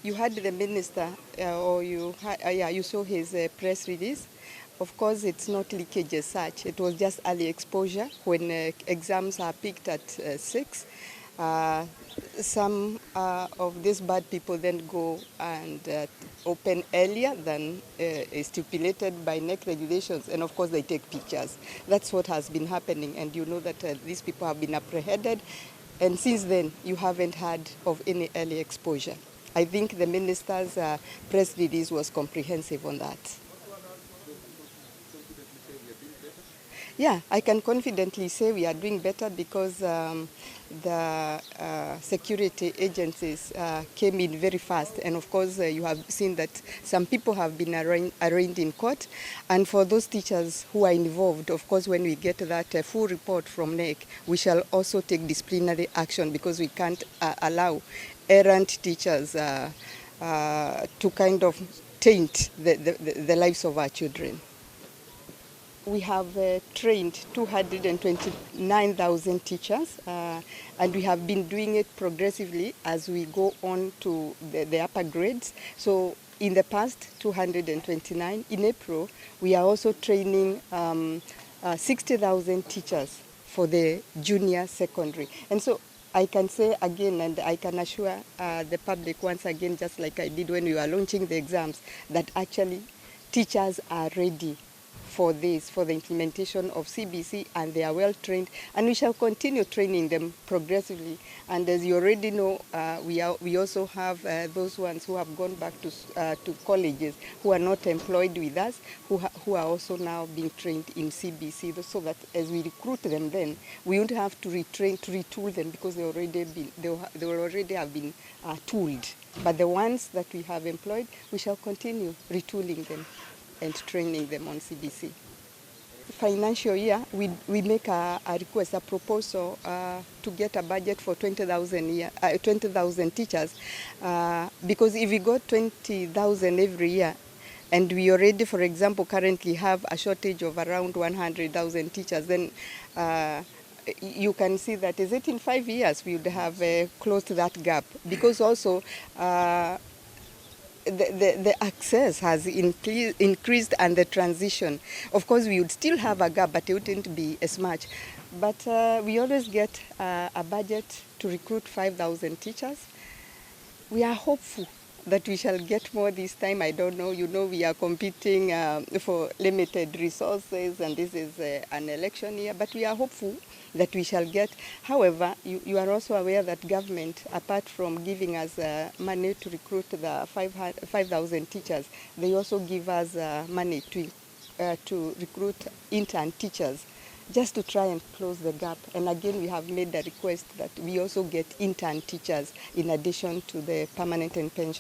You had the minister, you saw his press release. Of course, it's not leakage as such. It was just early exposure when exams are picked at 6. Some of these bad people then go and open earlier than is stipulated by NEC regulations, and of course they take pictures. That's what has been happening, and you know that these people have been apprehended, and since then you haven't heard of any early exposure. I think the minister's press release was comprehensive on that. Yeah, I can confidently say we are doing better because the security agencies came in very fast. And of course, you have seen that some people have been arraigned in court. And for those teachers who are involved, of course, when we get that full report from NEC, we shall also take disciplinary action because we can't allow errant teachers to kind of taint the lives of our children. We have trained 229,000 teachers, and we have been doing it progressively as we go on to the upper grades. So in the past, 229. In April, we are also training 60,000 teachers for the junior secondary. And so I can say again, and I can assure the public once again, just like I did when we were launching the exams, that actually teachers are ready for this, for the implementation of CBC, and they are well trained, and we shall continue training them progressively. And as you already know, we also have those ones who have gone back to colleges who are not employed with us, who are also now being trained in CBC, so that as we recruit them, then we won't have to retrain, to retool them, because they will already have been tooled. But the ones that we have employed, we shall continue retooling them and training them on CBC. Financial year, we make a request, a proposal to get a budget for 20,000 teachers, because if we got 20,000 every year, and we already, for example, currently have a shortage of around 100,000 teachers, then you can see that is it in 5 years we would have closed that gap, because also the access has increased, and the transition. Of course, we would still have a gap, but it wouldn't be as much. But we always get a budget to recruit 5,000 teachers. We are hopeful that we shall get more this time. I don't know. You know, we are competing for limited resources, and this is an election year, but we are hopeful that we shall get. However, you are also aware that government, apart from giving us money to recruit the 5,000 teachers, they also give us money to recruit intern teachers, just to try and close the gap. And again, we have made a request that we also get intern teachers in addition to the permanent and pension.